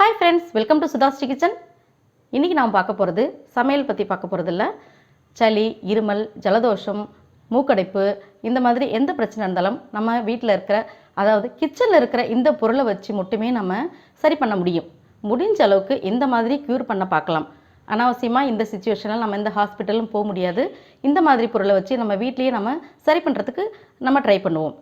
Hi friends, welcome to SudhaSri kitchen. இன்றைக்கி நாம் பார்க்க போகிறது சமையல் பற்றி பார்க்க போகிறது இல்லை. சளி, இருமல், ஜலதோஷம், மூக்கடைப்பு இந்த மாதிரி எந்த பிரச்சனை இருந்தாலும் நம்ம வீட்டில் இருக்கிற அதாவது கிச்சனில் இருக்கிற இந்த பொருளை வச்சு மட்டுமே நம்ம சரி பண்ண முடியும். முடிஞ்ச அளவுக்கு இந்த மாதிரி க்யூர் பண்ண பார்க்கலாம். அனாவசியமாக இந்த சுச்சுவேஷனில் நம்ம இந்த ஹாஸ்பிட்டலும் போக முடியாது. இந்த மாதிரி பொருளை வச்சு நம்ம வீட்லேயே நம்ம சரி பண்ணுறதுக்கு நம்ம ட்ரை பண்ணுவோம்.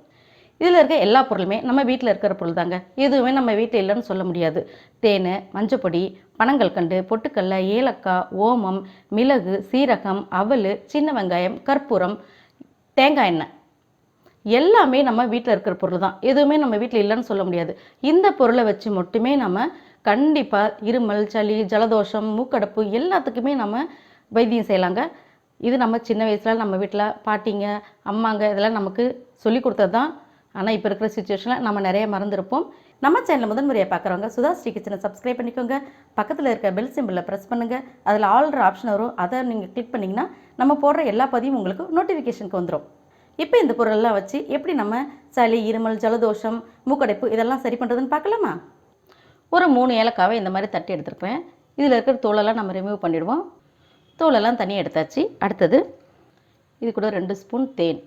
இதில் இருக்க எல்லா பொருளுமே நம்ம வீட்டில் இருக்கிற பொருள் தாங்க. எதுவுமே நம்ம வீட்டில் இல்லைன்னு சொல்ல முடியாது. தேன், மஞ்சப்பொடி, பனங்கல்கண்டு, பொட்டுக்கடலை, ஏலக்காய், ஓமம், மிளகு, சீரகம், அவல், சின்ன வெங்காயம், கற்பூரம், தேங்காய் எண்ணெய் எல்லாமே நம்ம வீட்டில் இருக்கிற பொருள் தான். எதுவுமே நம்ம வீட்டில் இல்லைன்னு சொல்ல முடியாது. இந்த பொருளை வச்சு மட்டுமே நம்ம கண்டிப்பாக இருமல், சளி, ஜலதோஷம், மூக்கடைப்பு எல்லாத்துக்குமே நம்ம வைத்தியம் செய்யலாங்க. இது நம்ம சின்ன வயசில் நம்ம வீட்டில் பாட்டிங்க, அம்மாங்க இதெல்லாம் நமக்கு சொல்லி கொடுத்தது தான். ஆனால் இப்போ இருக்கிற சுச்சுவேஷனில் நம்ம நிறைய மறந்துருப்போம். நம்ம சேனலில் முதன்முறையாக பார்க்குறவங்க SudhaSri கிச்சனை சப்ஸ்கிரைப் பண்ணிக்கோங்க. பக்கத்தில் இருக்க பெல் சிம்பிளில் ப்ரெஸ் பண்ணுங்கள். அதில் ஆல்ற ஆப்ஷன் வரும். அதை நீங்கள் கிளிக் பண்ணிங்கன்னா நம்ம போடுற எல்லா பதிவும் உங்களுக்கு நோட்டிஃபிகேஷனுக்கு வந்துடும். இப்போ இந்த பொருளெல்லாம் வச்சு எப்படி நம்ம சளி, இருமல், ஜலதோஷம், மூக்கடைப்பு இதெல்லாம் சரி பண்ணுறதுன்னு பார்க்கலாமா? ஒரு 3 ஏலக்காவை இந்த மாதிரி தட்டி எடுத்துருக்கிறேன். இதில் இருக்கிற தோலெல்லாம் நம்ம ரிமூவ் பண்ணிவிடுவோம். தோலெல்லாம் தனியாக எடுத்தாச்சு. அடுத்தது இது கூட 2 ஸ்பூன் தேன்.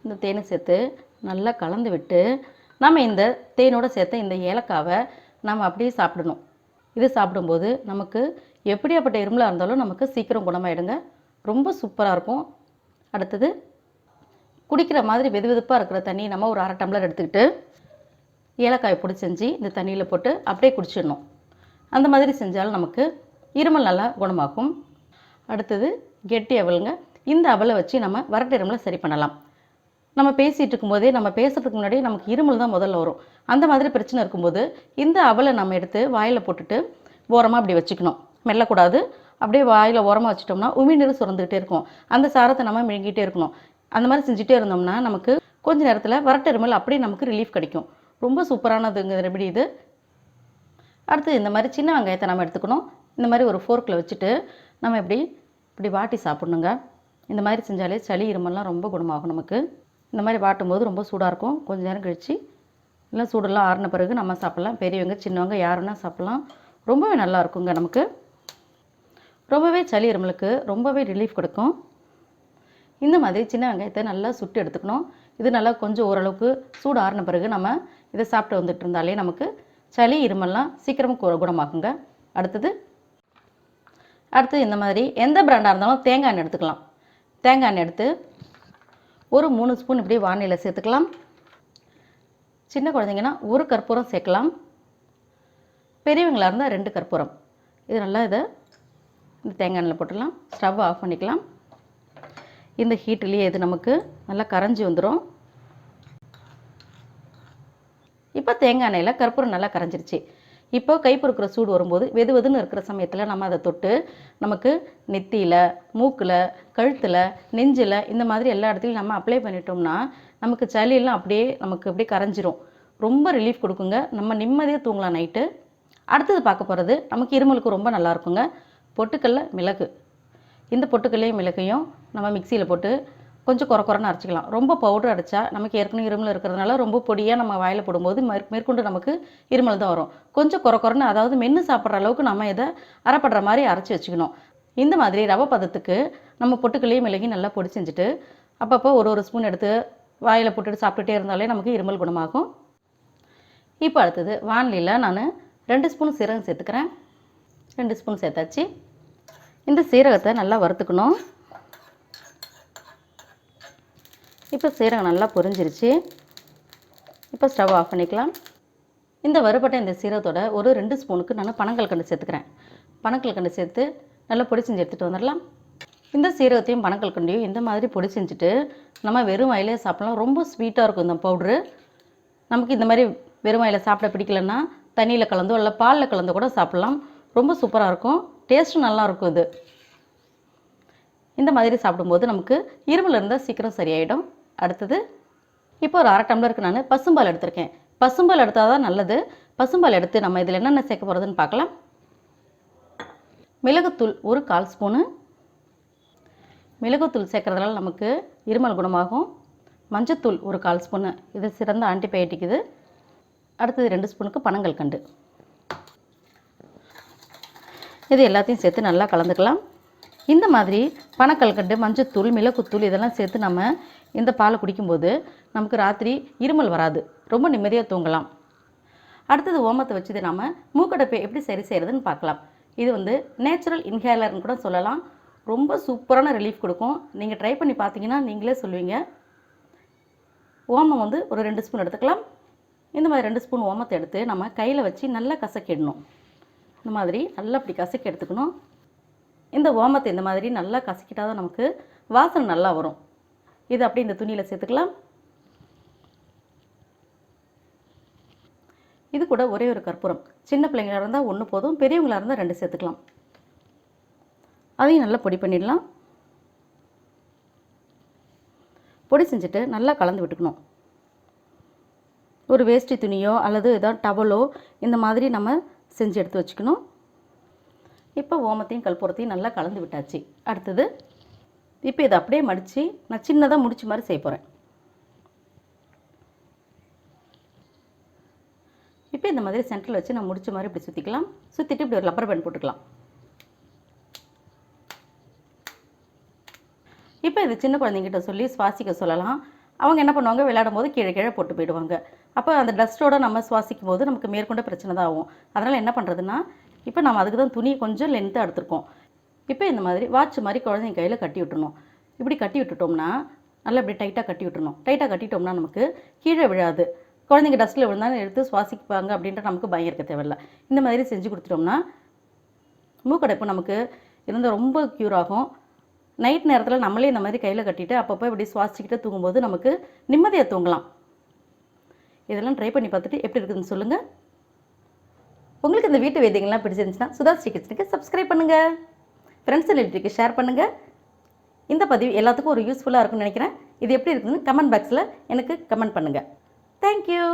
இந்த தேனை சேர்த்து நல்லா கலந்து விட்டு நம்ம இந்த தேனோடு சேர்த்த இந்த ஏலக்காவை நம்ம அப்படியே சாப்பிடணும். இது சாப்பிடும்போது நமக்கு எப்படியாப்பட்ட இருமலாக இருந்தாலும் நமக்கு சீக்கிரம் குணமாயிடுங்க. ரொம்ப சூப்பராக இருக்கும். அடுத்தது குடிக்கிற மாதிரி வெது வெதுப்பாக இருக்கிற தண்ணி நம்ம ஒரு 1/2 டம்ளர் எடுத்துக்கிட்டு ஏலக்காயை பொடி செஞ்சு இந்த தண்ணியில் போட்டு அப்படியே குடிச்சிடணும். அந்த மாதிரி செஞ்சாலும் நமக்கு இருமல் நல்லா குணமாகும். அடுத்தது கெட்டி அவலுங்க. இந்த அவலை வச்சு நம்ம வறட்டு இருமலை சரி பண்ணலாம். நம்ம பேசிகிட்டு இருக்கும்போதே நம்ம பேசுகிறதுக்கு முன்னாடி நமக்கு இருமல் தான் முதல்ல வரும். அந்த மாதிரி பிரச்சனை இருக்கும்போது இந்த அவலை நம்ம எடுத்து வாயில் போட்டுட்டு ஓரமாக அப்படி வச்சுக்கணும். மெல்லக்கூடாது. அப்படியே வாயில் ஓரமாக வச்சுட்டோம்னா உமிழ்நீர் சுரந்துக்கிட்டே இருக்கும். அந்த சாரத்தை நம்ம மெழுகிட்டே இருக்கணும். அந்த மாதிரி செஞ்சுட்டே இருந்தோம்னா நமக்கு கொஞ்ச நேரத்தில் வறட்டு இருமல் அப்படியே நமக்கு ரிலீஃப் கிடைக்கும். ரொம்ப சூப்பரானதுங்க ரெமெடி இது. அடுத்து இந்த மாதிரி சின்ன வெங்காயத்தை நம்ம எடுத்துக்கணும். இந்த மாதிரி ஒரு ஃபோர்க்கில் வச்சுட்டு நம்ம இப்படி வாட்டி சாப்பிட்ணுங்க. இந்த மாதிரி செஞ்சாலே சளி, இருமல்லாம் ரொம்ப குணமாகும் நமக்கு. இந்த மாதிரி வாட்டும்போது ரொம்ப சூடாக இருக்கும். கொஞ்சம் நேரம் கழித்து இல்லை சூடெல்லாம் ஆறின பிறகு நம்ம சாப்பிட்லாம். பெரியவங்க, சின்னவங்க யாருன்னா சாப்பிட்லாம். ரொம்பவே நல்லா இருக்குங்க. நமக்கு ரொம்பவே சளி, இருமலுக்கு ரொம்பவே ரிலீஃப் கொடுக்கும். இந்த மாதிரி சின்ன வெங்காயத்தை நல்லா சுட்டு எடுத்துக்கணும். இது நல்லா கொஞ்சம் ஓரளவுக்கு சூடு ஆறின பிறகு நம்ம இதை சாப்பிட்டு வந்துட்டு இருந்தாலே நமக்கு சளி, இருமல்லாம் சீக்கிரமாக குணமாகுங்க. அடுத்தது இந்த மாதிரி எந்த பிராண்டாக இருந்தாலும் தேங்காய் எண்ணெய் எடுத்துக்கலாம். தேங்காய் எண்ணெய் எடுத்து ஒரு 3 ஸ்பூன் இப்படி வானிலையில் சேர்த்துக்கலாம். சின்ன குழந்தைங்கன்னா 1 கற்பூரம் சேர்க்கலாம். பெரியவங்களாக இருந்தால் 2 கற்பூரம். இது நல்லா இந்த தேங்காய் எண்ணெயில் போட்டுடலாம். ஸ்டவ் ஆஃப் பண்ணிக்கலாம். இந்த ஹீட்லேயே இது நமக்கு நல்லா கரைஞ்சி வந்துடும். இப்போ தேங்காய் எண்ணெயில் கற்பூரம் நல்லா கரைஞ்சிருச்சு. இப்போ கை பொறுக்கிற சூடு வரும்போது வெதுன்னு இருக்கிற சமயத்தில் நம்ம அதை தொட்டு நமக்கு நெத்தியில், மூக்கில், கழுத்தில், நெஞ்சில் இந்த மாதிரி எல்லா இடத்துலையும் நம்ம அப்ளை பண்ணிட்டோம்னா நமக்கு சளியெல்லாம் அப்படியே கரைஞ்சிரும். ரொம்ப ரிலீஃப் கொடுக்குங்க. நம்ம நிம்மதியாக தூங்கலாம் நைட்டு. அடுத்தது பார்க்க போகிறது நமக்கு இருமலுக்கு ரொம்ப நல்லா இருக்குங்க. பொட்டுக்கடலை, மிளகு. இந்த பொட்டுக்கல்லையும் மிளகையும் நம்ம மிக்சியில் போட்டு கொஞ்சம் குறன்னு அரைச்சிக்கலாம். ரொம்ப பவுடர் அரைச்சா நமக்கு ஏற்கனவே இருமல் இருக்கிறதுனால ரொம்ப பொடியாக நம்ம வாயில் போடும்போது மேற்கொண்டு நமக்கு இருமல் தான் வரும். கொஞ்சம் குறன்னு அதாவது மென்று சாப்பிட்ற அளவுக்கு நம்ம இதை அரைப்படுற மாதிரி அரைச்சி வச்சுக்கணும். இந்த மாதிரி ரவை பதத்துக்கு நம்ம பொட்டுக்கல்லையும் மிளகையும் நல்லா பொடி செஞ்சுட்டு அப்பப்போ ஒரு ஸ்பூன் எடுத்து வாயில் போட்டுட்டு சாப்பிட்டுட்டே இருந்தாலே நமக்கு இருமல் குணமாகும். இப்போ அடுத்தது வானிலையில் நான் 2 ஸ்பூன் சீரகம் சேர்த்துக்கிறேன். 2 ஸ்பூன் சேர்த்தாச்சு. இந்த சீரகத்தை நல்லா வறுத்துக்கணும். இப்போ சீரகம் நல்லா பொரிஞ்சிருச்சு. இப்போ ஸ்டவ் ஆஃப் பண்ணிக்கலாம். இந்த வறுபட்ட இந்த சீரகத்தோட ஒரு 2 ஸ்பூனுக்கு நான் பனங்கல்கண்டு சேர்த்துக்கிறேன். பனங்கல்கண்டு சேர்த்து நல்லா பொடி செஞ்சு எடுத்துகிட்டு வந்துடலாம். இந்த சீரகத்தையும் பனங்கல்கண்டையும் இந்த மாதிரி பொடி செஞ்சுட்டு நம்ம வெறும் வாயிலே சாப்பிட்லாம். ரொம்ப ஸ்வீட்டாக இருக்கும் இந்த பவுட்ரு. நமக்கு இந்த மாதிரி வெறும் வாயில் சாப்பிட பிடிக்கலன்னா தண்ணியில் கலந்தோ இல்லை பாலில் கலந்தோ கூட சாப்பிட்லாம். ரொம்ப சூப்பராக இருக்கும். டேஸ்ட்டும் நல்லாயிருக்கும். இது இந்த மாதிரி சாப்பிடும்போது நமக்கு இருமல் இருந்தால் சீக்கிரம் சரியாயிடும். அடுத்தது இப்போ ஒரு 1/2 டம்ளருக்கு நான் பசும்பால் எடுத்திருக்கேன். பசும்பால் எடுத்தால் தான் நல்லது. பசும்பால் எடுத்து நம்ம இதில் என்னென்ன சேர்க்க போகிறதுன்னு பார்க்கலாம். மிளகுத்தூள் ஒரு 1/4 ஸ்பூனு. மிளகுத்தூள் சேர்க்குறதுனால நமக்கு இருமல் குணமாகும். மஞ்சத்தூள் ஒரு 1/4 ஸ்பூனு, இது சிறந்த ஆன்டிபயோட்டிக் இது. அடுத்தது 2 ஸ்பூனுக்கு பனங்கல்கண்டு. இது எல்லாத்தையும் சேர்த்து நல்லா கலந்துக்கலாம். இந்த மாதிரி பனக்கல்கண்டு, மஞ்சத்தூள், மிளகுத்தூள் இதெல்லாம் சேர்த்து நம்ம இந்த பாலை குடிக்கும்போது நமக்கு ராத்திரி இருமல் வராது, ரொம்ப நிம்மதியாக தூங்கலாம். அடுத்தது ஓமத்தை வச்சு நம்ம மூக்கடைப்பை எப்படி சரி செய்கிறதுன்னு பார்க்கலாம். இது வந்து நேச்சுரல் இன்ஹேலர்னு கூட சொல்லலாம். ரொம்ப சூப்பரான ரிலீஃப் கொடுக்கும். நீங்கள் ட்ரை பண்ணி பார்த்தீங்கன்னா நீங்களே சொல்லுவீங்க. ஓமம் வந்து ஒரு 2 ஸ்பூன் எடுத்துக்கலாம். இந்த மாதிரி 2 ஸ்பூன் ஓமத்தை எடுத்து நம்ம கையில் வச்சு நல்லா கசக்கிடணும். இந்த மாதிரி நல்லா அப்படி கசக்கி எடுத்துக்கணும். இந்த ஓமத்தை இந்த மாதிரி நல்லா கசக்கிட்டால் தான் நமக்கு வாசனை நல்லா வரும். இது அப்படி இந்த துணியில் சேர்த்துக்கலாம். இது கூட ஒரே ஒரு கற்பூரம், சின்ன பிள்ளைங்களாக இருந்தால் 1 போதும், பெரியவங்களாக இருந்தால் 2 சேர்த்துக்கலாம். அதையும் நல்லா பொடி பண்ணிடலாம். பொடி செஞ்சுட்டு நல்லா கலந்து விட்டுக்கணும். ஒரு வேஷ்டி துணியோ அல்லது ஏதாவது டவலோ இந்த மாதிரி நம்ம செஞ்சு எடுத்து வச்சுக்கணும். இப்போ ஓமத்தையும் கற்பூரத்தையும் நல்லா கலந்து விட்டாச்சு. அடுத்தது இப்போ இதை அப்படியே மடித்து நான் சின்னதாக முடிச்சு மாதிரி செய்ய போகிறேன். இப்போ இந்த மாதிரி சென்டரில் வச்சு நான் முடிச்ச மாதிரி இப்படி சுற்றிக்கலாம். சுற்றிட்டு இப்படி ஒரு ரப்பர் பேண்ட் போட்டுக்கலாம். இப்போ இது சின்ன குழந்தைங்கிட்ட சொல்லி சுவாசிக்க சொல்லலாம். அவங்க என்ன பண்ணுவாங்க, விளையாடும் போது கீழே கீழே போட்டு போயிடுவாங்க. அப்போ அந்த டஸ்ட்டோடு நம்ம சுவாசிக்கும் போது நமக்கு மேற்கொண்ட பிரச்சனை தான் ஆகும். அதனால் என்ன பண்ணுறதுன்னா, இப்போ நம்ம அதுக்கு தான் துணி கொஞ்சம் லென்த்தாக எடுத்துருக்கோம். இப்போ இந்த மாதிரி வாட்ச் மாதிரி குழந்தைங்க கையில் கட்டி விட்டுறணும். இப்படி கட்டி விட்டுட்டோம்னா நல்லா இப்படி டைட்டாக கட்டி விட்டுறணும். டைட்டாக கட்டிட்டோம்னா நமக்கு கீழே விழாது. குழந்தைங்க டஸ்ட்டில் விழுந்தாலும் எடுத்து சுவாசிப்பாங்க அப்படின்ற நமக்கு பயம் இருக்க தேவையில்லை. இந்த மாதிரி செஞ்சு கொடுத்துட்டோம்னா மூக்கடைப்பு நமக்கு இருந்தால் ரொம்ப க்யூர் ஆகும். நைட் நேரத்தில் நம்மளே இந்த மாதிரி கையில் கட்டிட்டு அப்பப்போ இப்படி சுவாசிக்கிட்டு தூங்கும்போது நமக்கு நிம்மதியாக தூங்கலாம். இதெல்லாம் ட்ரை பண்ணி பார்த்துட்டு எப்படி இருக்குதுன்னு சொல்லுங்கள். உங்களுக்கு இந்த வீட்டு வைத்தியங்கள்லாம் பிடிச்சிருந்துச்சுன்னா சுதாஸ்ரீ கிச்சனுக்கு சப்ஸ்கிரைப் பண்ணுங்கள், ஃப்ரெண்ட்ஸ் அண்ட் ரிலேட்டிவ்க்கு ஷேர் பண்ணுங்கள். இந்த பதிவு எல்லாத்துக்கும் ஒரு யூஸ்ஃபுல்லாக இருக்கும்னு நினைக்கிறேன். இது எப்படி இருக்குதுன்னு கமெண்ட் பாக்ஸில் எனக்கு கமெண்ட் பண்ணுங்கள். தேங்க்யூ.